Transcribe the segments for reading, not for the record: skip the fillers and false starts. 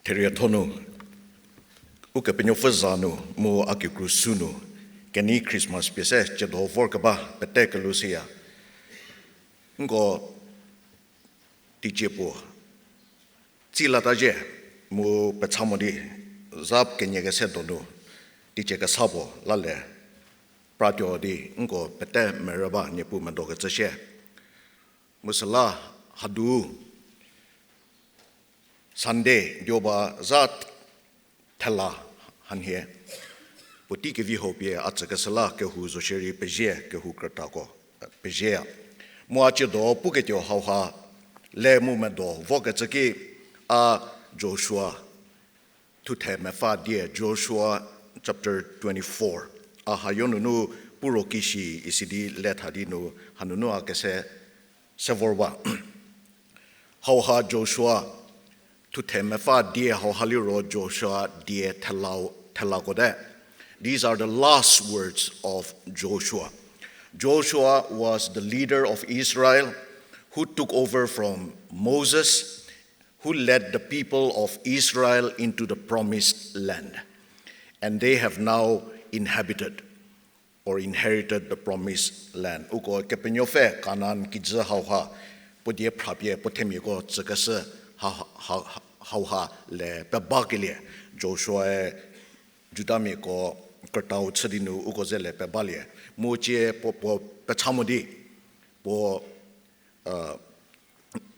Teriatono, uke penyo fazano, mo akikrusuno, keni Christmas piese, jedo vorkaba, peteke lucia. Ngo tijepo, tilataje, mo petsamodi, zap kenyege sedono, tijeka sabo, lale, pratyo di, ngo pete meraba, nyepu mandoga zeshe. Musala, hadu, Sunday, Yoba Zat Tella Hanhe. Potike Vihopie Atsakasala, Kehuzo Sherry Peje, Kehu Kratako, Pejea. Moachido, Puketio Hauha, Le Mumendo, Vokatsaki, Joshua, Tute Mefa dear, Joshua chapter 24. Hayonunu, Purokishi, Isidi, Let Hadino, Hanunua Kese, Sevorwa. Hauha Joshua. To temefa dear how haliro Joshua dear telagode. These are the last words of Joshua. Joshua was the leader of Israel who took over from Moses, who led the people of Israel into the promised land. And they have now inhabited or inherited the promised land. Uko kepenyofe kanan kidza hauha podie prabye potemigo tsakase Hauha le Pebagile, Joshua Judami ko Kertau Sedinu Ukozele Pebalie, Moche po Pechamodi, po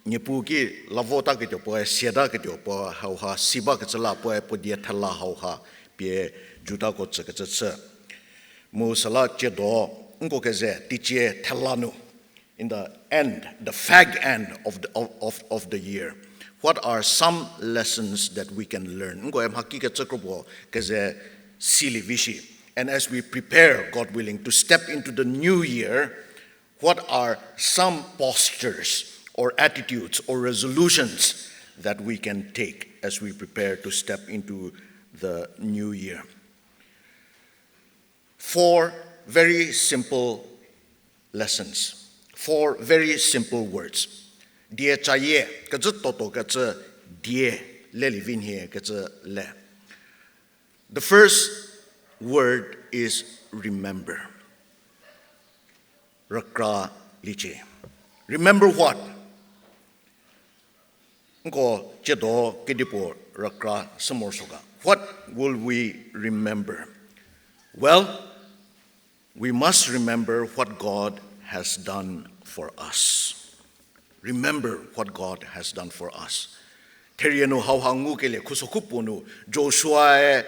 Nipuki, Lavota Kito, po Sieda Kito, po Hauha, Siba Katsala, po Diatala Hauha, Pie Judako Tsakatsa, Musala Chedo, Unkokeze, Tiche Telanu, in the end, the fag end of the year. What are some lessons that we can learn? And as we prepare, God willing, to step into the new year, what are some postures or attitudes or resolutions that we can take as we prepare to step into the new year? 4 very simple lessons, 4 very simple words. Dear chaye, kazu toto kazu dear le living here kazu le. The first word is remember. Rakra liche. Remember what? Ngo jedo kidipo rakra samorsoga. What will we remember? Well, we must remember what God has done for us. Remember what God has done for us. Teriano hauhangu kele kusokupunu Joshua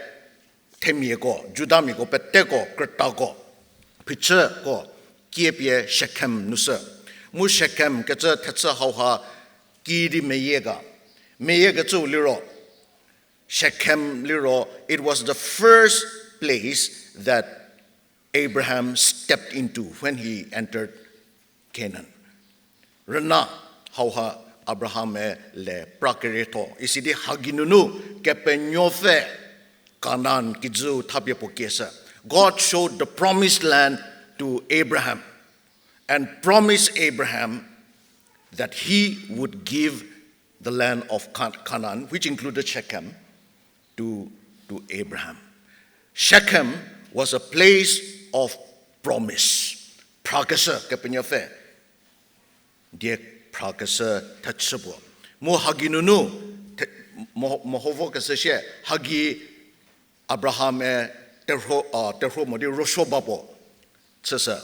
temiego Judamigo peteko kretago piche ko kiepie Shechem nusa mu Shechem ketsa tetsa hauha kiri meyega zu liro Shechem liro. It was the first place that Abraham stepped into when he entered Canaan. Rena hauha Abraham le prakereto isidi haginunu kepenyofe kanan kizu tapyepo kesa. God showed the promised land to Abraham and promised Abraham that he would give the land of Canaan, which included Shechem, to Abraham. Shechem was a place of promise. Prakasa kepenyofe. Dia prakasa tatsabo. Mo haginunu mohovo kasashe hagi Abraham terho modi roshobabo.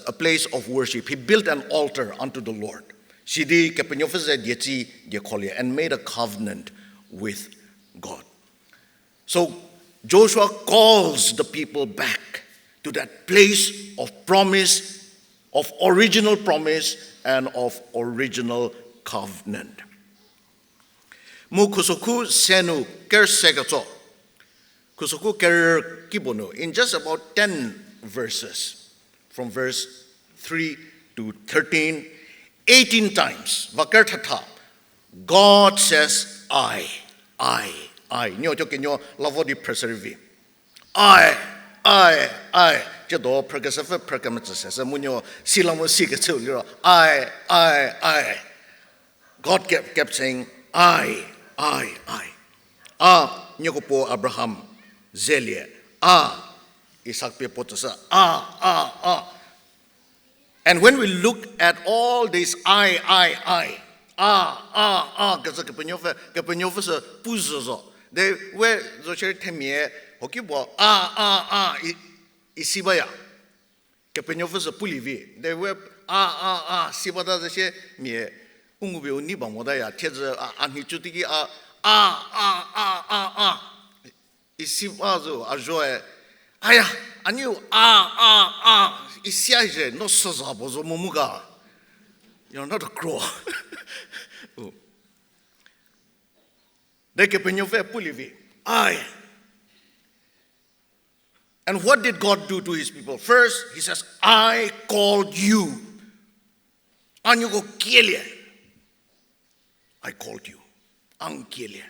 A place of worship. He built an altar unto the Lord. Sidi kepenyofese dieti diakolia and made a covenant with God. So Joshua calls the people back to that place of promise, of original promise, and of original covenant. Mu kusoku senu ker segato. Kusoku ker kibono. In just about 10 verses, from verse 3 to 13, 18 times, vakar tata, God says, I. Nyo joke nyo lavodi preserve. I. Jado pergasafa pergamatsa munyo silamo sikatsu. I. God kept saying, I. nyokopo Abraham zelie Isaac pe potasa and when we look at all these kaza kepenyofa sa puzozo they were zo chere temie hokibo isibaya kepenyofa sa pulivi they were sibada ze mie ungube uni bamoda ya teze anhi chutigi isibazo ajoe aya aniu isiaje no sozabozo mumuga you're not a crow de kepenyofa pulivi and what did God do to his people? First, he says, I called you. Anyugo kielie. I called you. Angkielie.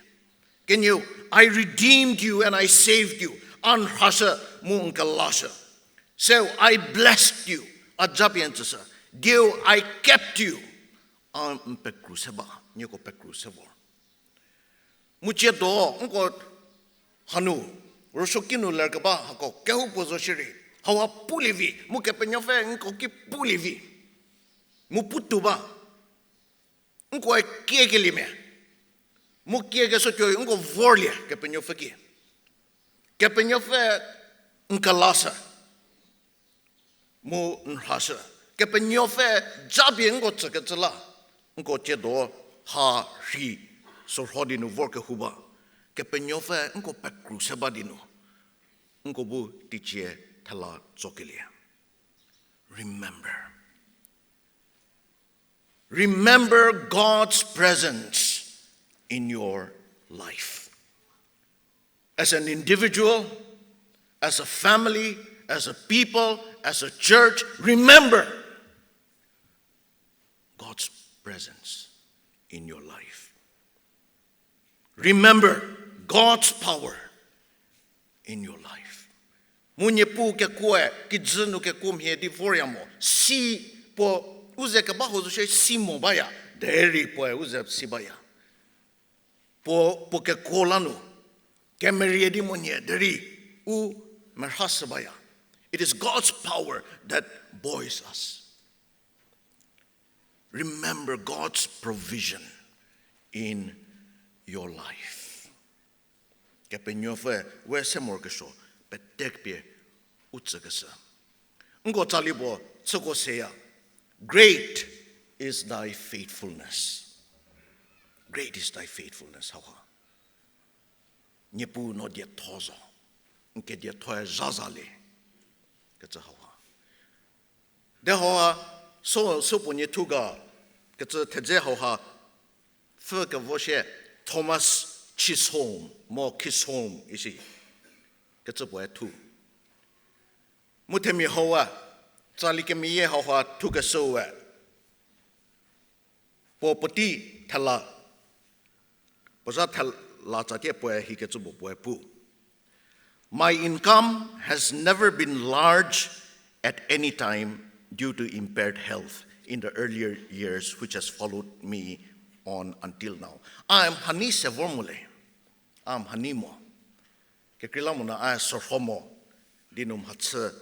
Can you? I redeemed you and I saved you. Anhasa munkalasha. So I blessed you. Ajapientasa. Dio, I kept you. Pekruseba. Nyugo pekruseba. Muchedo. Unko hanu. Rosokinu largaba hako kehu pozoshiri hawa pulivi muke penyofe nko ki pulivi muputuba nko kiegelime mukiege socho nko vorlia ke penyofe ki ke penyofe nkalasa mu nhasa ke penyofe jabi nko tsaketsala nko chedo ha ri so hodinu vorke huba ke penyofe nko pekru sebadino nko bu tiche thala zokelia remember God's presence in your life as an individual, as a family, as a people, as a church. Remember God's presence in your life. Remember God's power in your life. Munye pu ke kue ki dzinu ke kum he di voriamo si po uze ke baho zo si mo baya deri po uze si baya po ke kolanu ke merie di munye deri u merhas baya. It is God's power that buoys us. Remember God's provision in your life. Kepenyofe we semor kesho petekpie utsakasa. Ngo talibo tsokoseya. Great is thy faithfulness. Great is thy faithfulness. Hawa. Nyepu no dia tozo. Nke dia toya zazale. Ketsa hawa. De hawa so ponye tuga. Ketsa tedze hawa. Furka voshe Thomas Chisholm, more Chisholm, you see. Gets a boy too. Mutemi hoa, Salikemiye hoa took a so. Popoti tala. Posat latate boy, he gets a boy poo. My income has never been large at any time due to impaired health in the earlier years, which has followed me on until now. I'm hani sevormule. I'm hanimo. Kekilamuna I sorhomo dinum hatse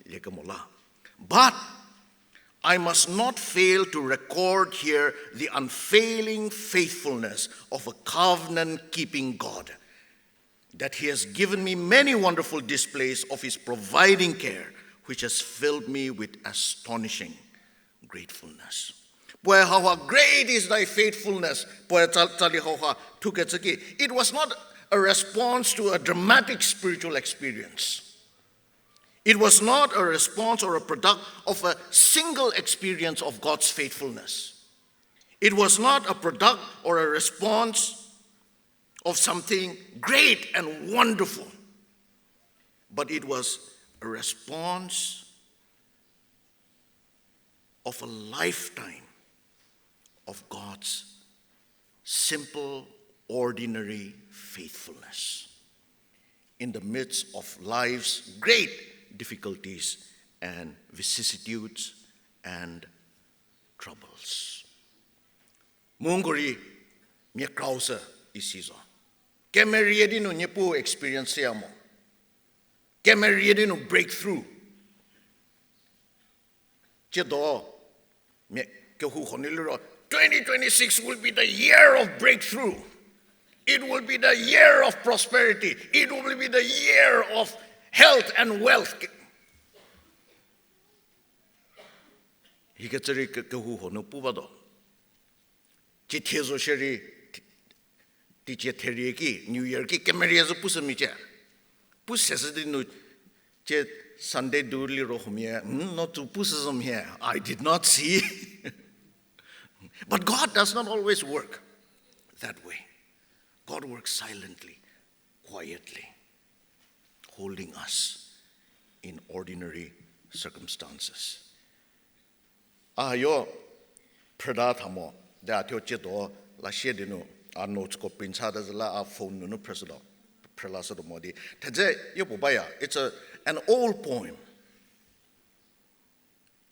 legamola. But I must not fail to record here the unfailing faithfulness of a covenant-keeping God, that he has given me many wonderful displays of his providing care, which has filled me with astonishing gratefulness. How great is thy faithfulness. It was not a response to a dramatic spiritual experience. It was not a response or a product of a single experience of God's faithfulness. It was not a product or a response of something great and wonderful, but it was a response of a lifetime of God's simple, ordinary faithfulness in the midst of life's great difficulties and vicissitudes and troubles. Mungori Kethoser isizo. Kemeriedi no nyepu experience yamo. Kemeriedi no breakthrough. Chedo me kehu honiluro 2026 will be the year of breakthrough. It will be the year of prosperity. It will be the year of health and wealth. Hikateri kehu honu pubado. Chitezo sheri tiche teriyeki New Year ki kemeriazo pusamiche. Pusesedi no che Sunday doodly rohmia. Not to pusasam here. I did not see. But God does not always work that way. God works silently, quietly, holding us in ordinary circumstances. Yo predatamo da tiochedo la shedino our notes ko pinchada zala our phone no president prelasa do modi. Taje yopobaya. It's an old poem.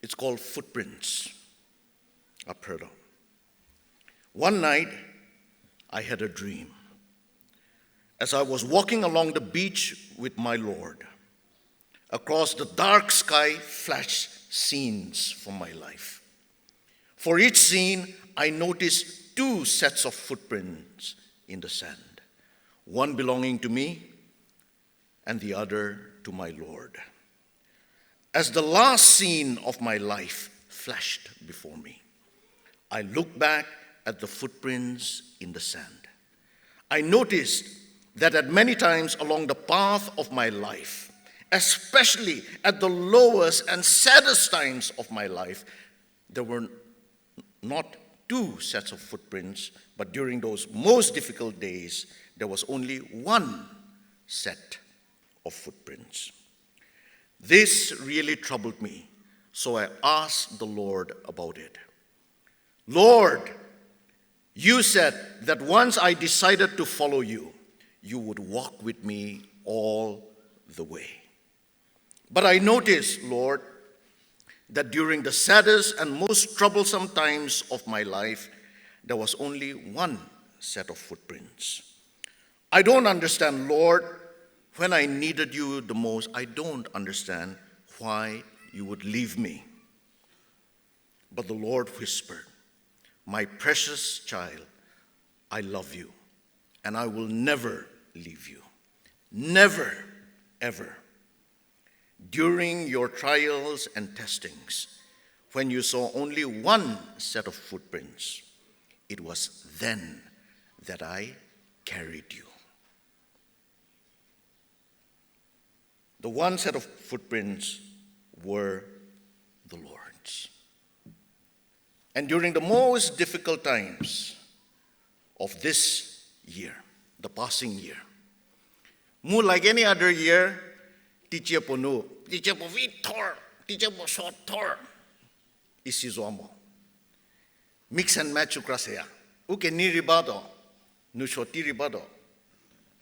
It's called Footprints. One night, I had a dream. As I was walking along the beach with my Lord, across the dark sky flashed scenes from my life. For each scene, I noticed two sets of footprints in the sand, one belonging to me and the other to my Lord. As the last scene of my life flashed before me, I looked back at the footprints in the sand. I noticed that at many times along the path of my life, especially at the lowest and saddest times of my life, there were not two sets of footprints, but during those most difficult days, there was only one set of footprints. This really troubled me, so I asked the Lord about it. Lord, you said that once I decided to follow you, you would walk with me all the way. But I noticed, Lord, that during the saddest and most troublesome times of my life, there was only one set of footprints. I don't understand, Lord, when I needed you the most, I don't understand why you would leave me. But the Lord whispered, my precious child, I love you, and I will never leave you. Never, ever. During your trials and testings, when you saw only one set of footprints, it was then that I carried you. The one set of footprints were the Lord's. And during the most difficult times of this year, the passing year, more like any other year, teacher po no, teacher po vitor, teacher po short tor, isizomo. Mix and match ukrasaya. Uke ni ribado, nu shoti ribado,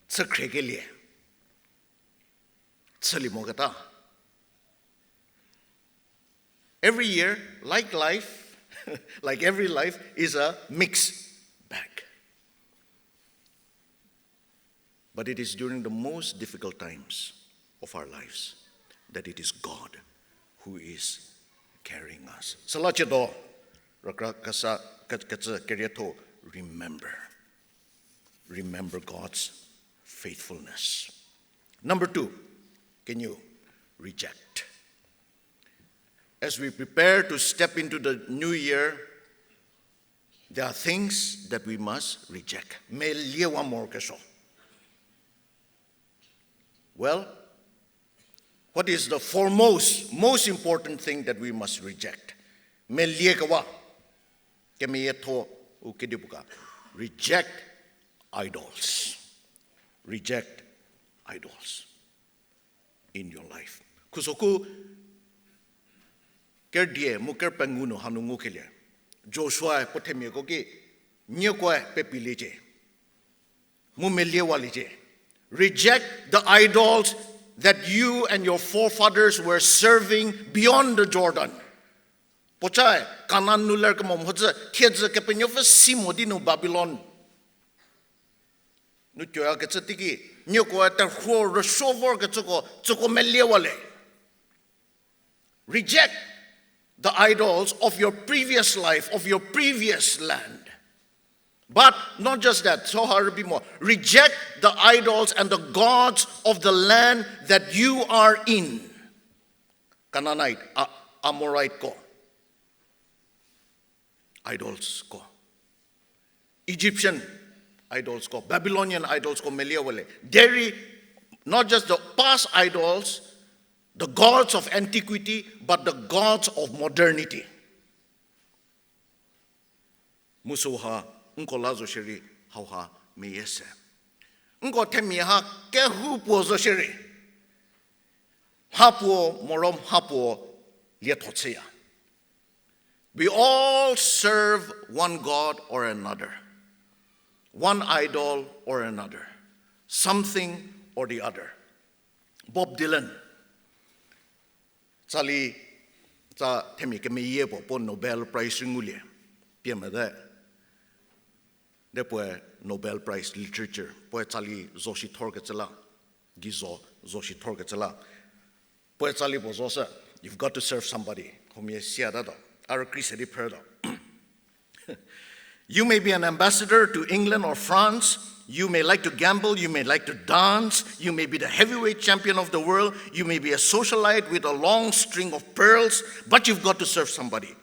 tsakregelie. Every year, like life, like every life, is a mixed bag. But it is during the most difficult times of our lives that it is God who is carrying us. Salachedo, remember God's faithfulness. Number 2. Can you reject? As we prepare to step into the new year, there are things that we must reject. Well, what is the foremost, most important thing that we must reject? Reject idols. Reject idols in your life. Kusoku kerdie muker penguno hanungu kelia. Joshua potemie koki nyekwa pepilije. Mumelie walije. Reject the idols that you and your forefathers were serving beyond the Jordan. Pochai kanan nuler ke momhoza tiedze ke penyofa simodino Babylon. Nu choya ke tiki nyoko ta ho ro shovor ke choko meliawale. Reject the idols of your previous life, of your previous land. But not just that, so hard to be more. Reject the idols and the gods of the land that you are in. Canaanite, Amorite ko. Idols ko. Egyptian idols ko. Babylonian idols ko meliawale. Dairy, not just the past idols, the gods of antiquity, but the gods of modernity. Musuha, unko lazo shiri, hauha miyese. Unko temiha kehu pozo shiri. Hapuo morom hapuo lietotseya. We all serve one God or another, one idol or another, something or the other. Bob Dylan, Sali, sa temi ke meye po Nobel Prize ringulie, piema de, depois Nobel Prize Literature, poe sali zoshi torgetsela, gizo zoshi torgetsela, poe sali po zosa, you've got to serve somebody, homie siada do. You may be an ambassador to England or France. You may like to gamble. You may like to dance. You may be the heavyweight champion of the world. You may be a socialite with a long string of pearls, but you've got to serve somebody.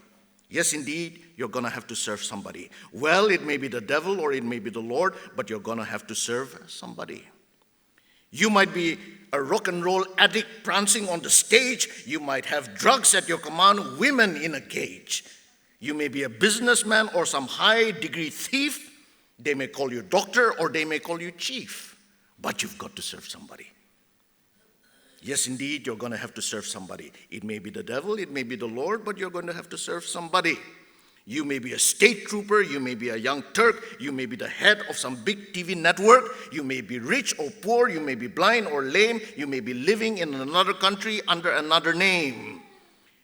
Yes, indeed, you're going to have to serve somebody. Well, it may be the devil or it may be the Lord, but you're going to have to serve somebody. You might be a rock and roll addict prancing on the stage. You might have drugs at your command, women in a cage. You may be a businessman or some high degree thief. They may call you doctor or they may call you chief. But you've got to serve somebody. Yes, indeed, you're going to have to serve somebody. It may be the devil, it may be the Lord, but you're going to have to serve somebody. You may be a state trooper, you may be a young Turk, you may be the head of some big TV network, you may be rich or poor, you may be blind or lame, you may be living in another country under another name.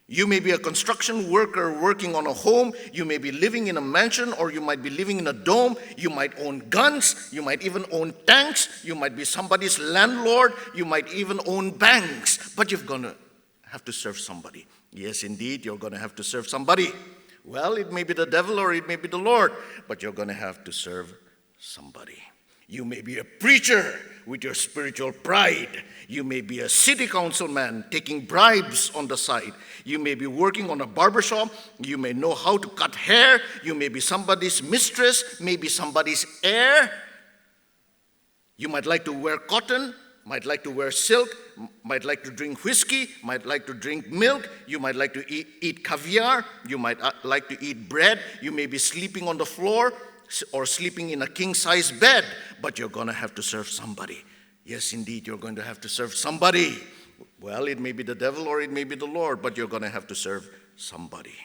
You may be a construction worker working on a home, you may be living in a mansion, or you might be living in a dome, you might own guns, you might even own tanks, you might be somebody's landlord, you might even own banks, but you're going to have to serve somebody. Yes, indeed, you're going to have to serve somebody. Well, it may be the devil or it may be the Lord, but you're going to have to serve somebody. You may be a preacher with your spiritual pride. You may be a city councilman taking bribes on the side. You may be working on a barbershop. You may know how to cut hair. You may be somebody's mistress, maybe somebody's heir. You might like to wear cotton, might like to wear silk, might like to drink whiskey, might like to drink milk, you might like to eat caviar, you might like to eat bread, you may be sleeping on the floor or sleeping in a king-size bed, but you're going to have to serve somebody. Yes, indeed, you're going to have to serve somebody. Well, it may be the devil or it may be the Lord, but you're going to have to serve somebody.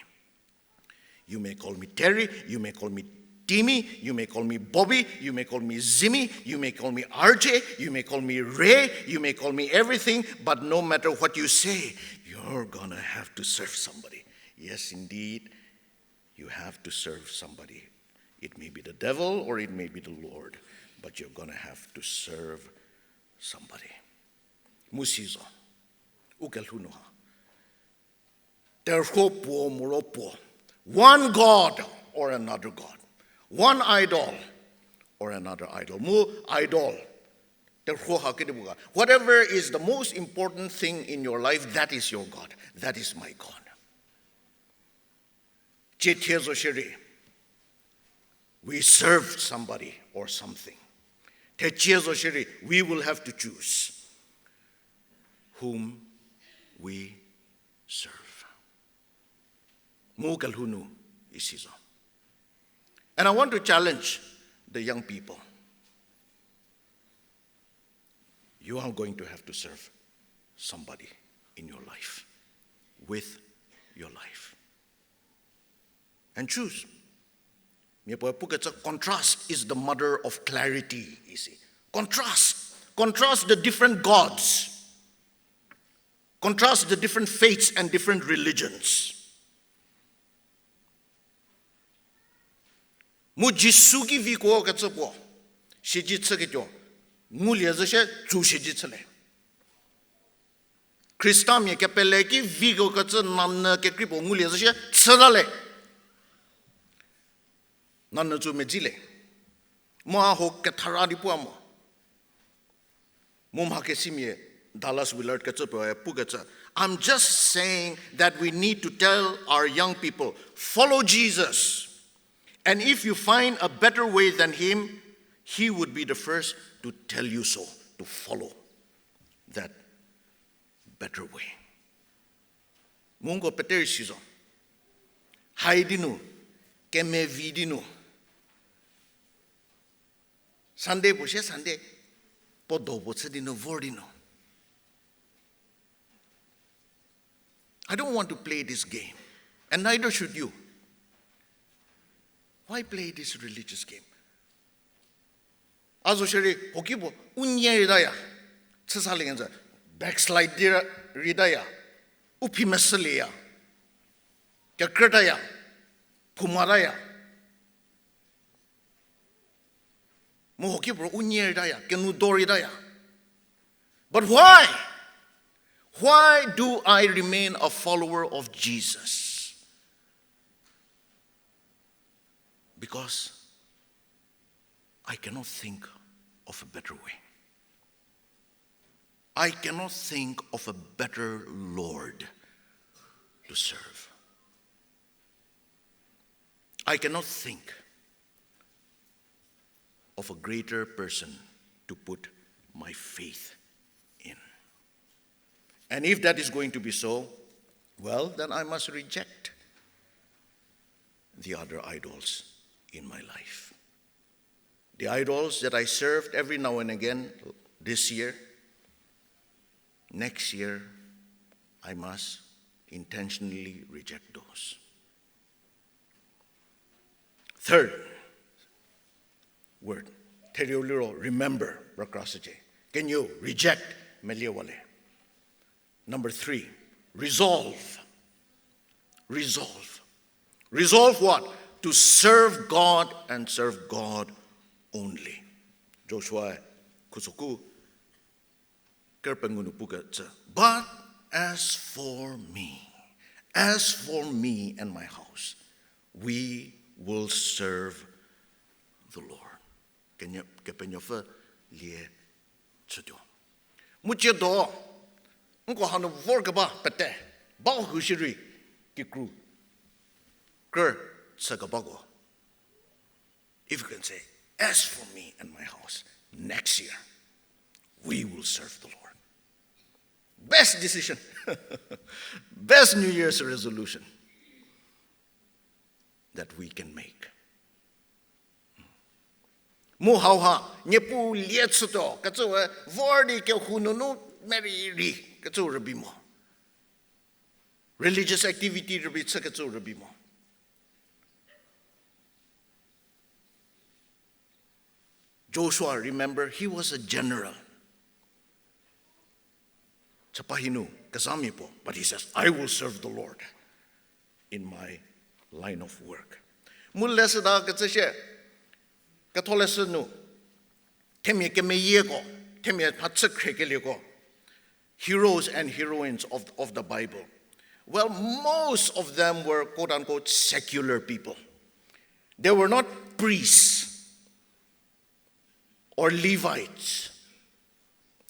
You may call me Terry, you may call me Timmy, you may call me Bobby, you may call me Zimmy, you may call me RJ, you may call me Ray, you may call me everything, but no matter what you say, you're gonna have to serve somebody. Yes, indeed, you have to serve somebody. It may be the devil or it may be the Lord, but you're gonna have to serve somebody. Musizo, ukelhunoha. Terhopo moropo. One God or another God. One idol or another idol. Mu idol. Whatever is the most important thing in your life, that is your God. That is my God. We serve somebody or something. We will have to choose whom we serve. Mu kalhunu isizo. And I want to challenge the young people. You are going to have to serve somebody in your life, with your life. And choose. Contrast is the mother of clarity, you see. Contrast. Contrast the different gods. Contrast the different faiths and different religions. Mu jisugi viko katsapo. Shiji tsakito. Mulia zashe Jushijitale. Christam ye capeleki Vigo Katsa Namna Kekipo Mulia zashe Tsadale. Nana to Mejile. Moaho Kataradi Puamo. Mumhake Simie, Dallas Willard Katsupo, Pugatsa. I'm just saying that we need to tell our young people, follow Jesus. And if you find a better way than him, he would be the first to tell you so, to follow that better way. Mungo Peter Sizo. Haidinu. Keme vidinu. Sunday Bushe Sunday. Podobotsedino Vordino. I don't want to play this game, and neither should you. Why play this religious game? Azosheri Hokibo, Unye Ridaya, Tsasalinga, backslide Ridaya, Upimasalia, Kakrataya, Pumaraya, Mohokibro, Unye Ridaya, Kenudoridaya. But why? Why do I remain a follower of Jesus? Because I cannot think of a better way. I cannot think of a better Lord to serve. I cannot think of a greater person to put my faith in. And if that is going to be so, well, then I must reject the other idols in my life. The idols that I served every now and again this year, next year, I must intentionally reject those. Third word, Terioliro, remember, Rakrasije. Can you reject Meliawale? Number 3, resolve. Resolve. Resolve what? To serve God and serve God only. Joshua Kusuku Kerpengunupuka. But as for me and my house, we will serve the Lord. Can you kepenyofa lie chudo? Muchedo. Unko hanu vorgaba pete. Bao hushiri kikru. Ker sagabago. If you can say, as for me and my house, next year, we will serve the Lord. Best decision. Best New Year's resolution that we can make. Muhauha, nyepu lietsuto, katsuwa, vordi ke hununu meriri, katsu rabimo. Religious activity rabitsa katsu rabimo. Joshua, remember, he was a general. Chapahinu, Kazamipo, but he says, I will serve the Lord in my line of work. Mulesada katsashe, Katolesanu, Temye Kemeyego, Temye Patsakrego, heroes and heroines of the Bible. Well, most of them were quote unquote secular people. They were not priests or Levites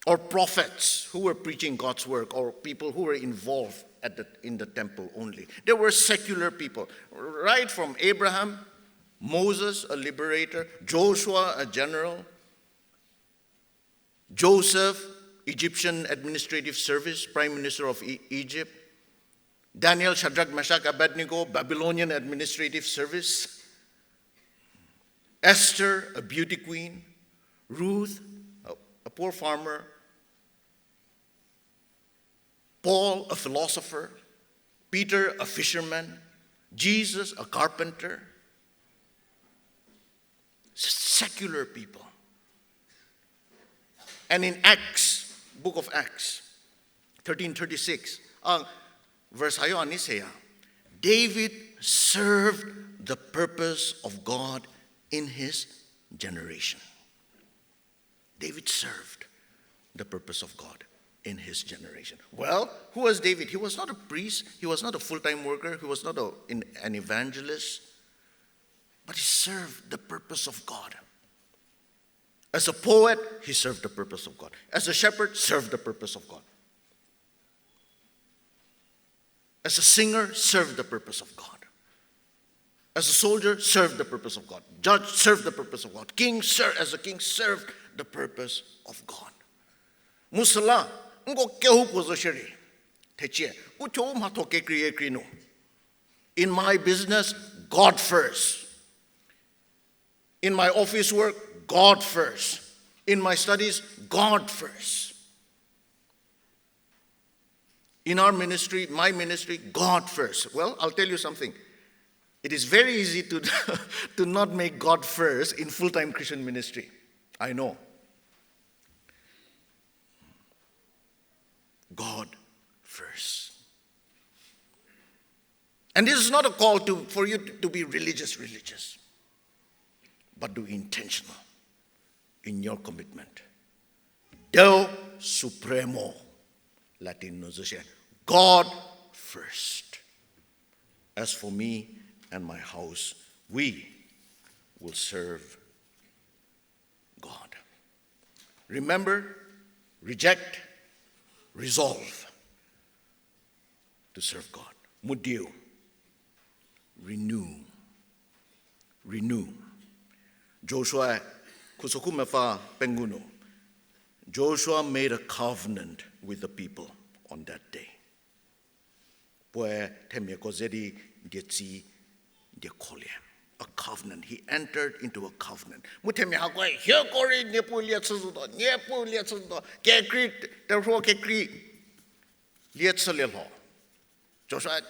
or prophets who were preaching God's work, or people who were involved in the temple only. They were secular people, right from Abraham, Moses, a liberator, Joshua, a general, Joseph, Egyptian administrative service, prime minister of Egypt, Daniel, Shadrach, Meshach, Abednego, Babylonian administrative service, Esther, a beauty queen, Ruth, a poor farmer, Paul, a philosopher, Peter, a fisherman, Jesus, a carpenter. Secular people. And in Acts, book of Acts, 13:36, verse hayo ani saya, David served the purpose of God in his generation. David served the purpose of God in his generation. Well, who was David? He was not a priest. He was not a full-time worker. He was not an evangelist. But he served the purpose of God. As a poet, he served the purpose of God. As a shepherd, served the purpose of God. As a singer, served the purpose of God. As a soldier, served the purpose of God. Judge, served the purpose of God. King, as a king, served the purpose of God. Musala, ngo kehu pozosheri. Teche, ucho matoke kriye krino. In my business, God first. In my office work, God first. In my studies, God first. In our ministry, my ministry, God first. Well, I'll tell you something. It is very easy to not make God first in full-time Christian ministry. I know. God first. And this is not a call for you to be religious, but to be intentional in your commitment. Deo Supremo, Latin notation. God first. As for me and my house, we will serve God. Remember, reject, resolve to serve God. Mudio, renew. Joshua kusokumefa penguno. Joshua made a covenant with the people on that day. A covenant. He entered into a covenant. Joshua,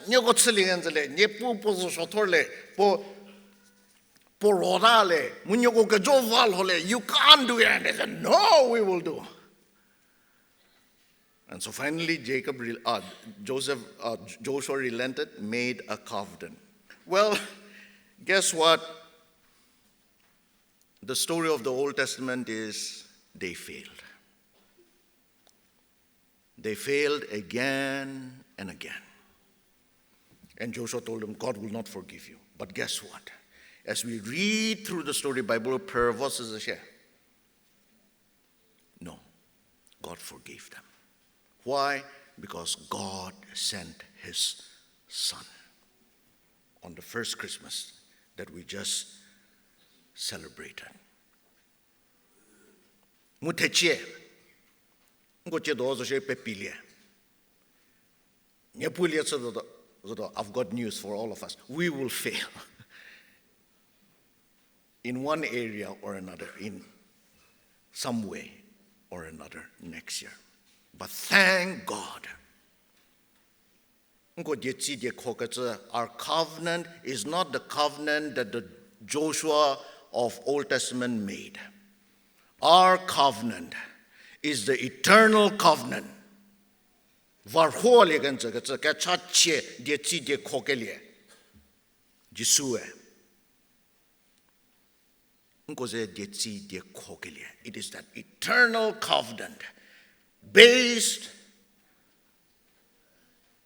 you can't do it. And they said, no, we will do. And so finally, Joshua relented, made a covenant. Well, guess what? The story of the Old Testament is they failed. They failed again and again. And Joshua told them, God will not forgive you. But guess what? As we read through the story, Bible prayer verses share. No, God forgave them. Why? Because God sent his son on the first Christmas that we just celebrated. Mutechie, ngoche dozo she pepilie. I've got news for all of us. We will fail in one area or another, in some way or another next year. But thank God. Our covenant is not the covenant that the Joshua of Old Testament made. Our covenant is the eternal covenant. It is that eternal covenant based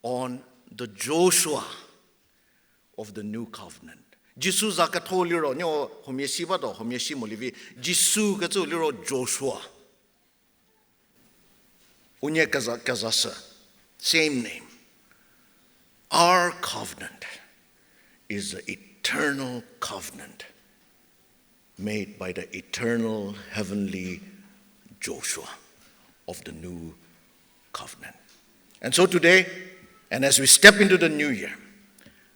on the Joshua of the new covenant. Jisu zakatoliro nyo homiesiba do homiesi molivi Jisu katoliro Joshua. Unye kazasa, same name. Our covenant is the eternal covenant made by the eternal heavenly Joshua of the new covenant. And so today, and as we step into the new year,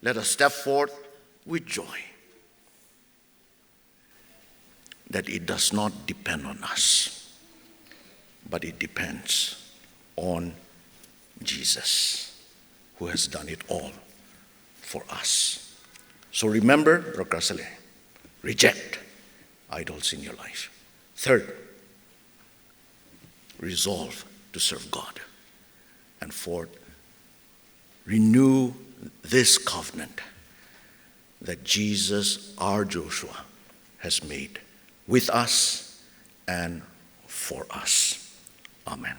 let us step forth with joy that it does not depend on us, but it depends on Jesus, who has done it all for us. So remember, Rokrasale, reject idols in your life. Third, resolve to serve God. And fourth, renew this covenant that Jesus, our Joshua, has made with us and for us. Amen.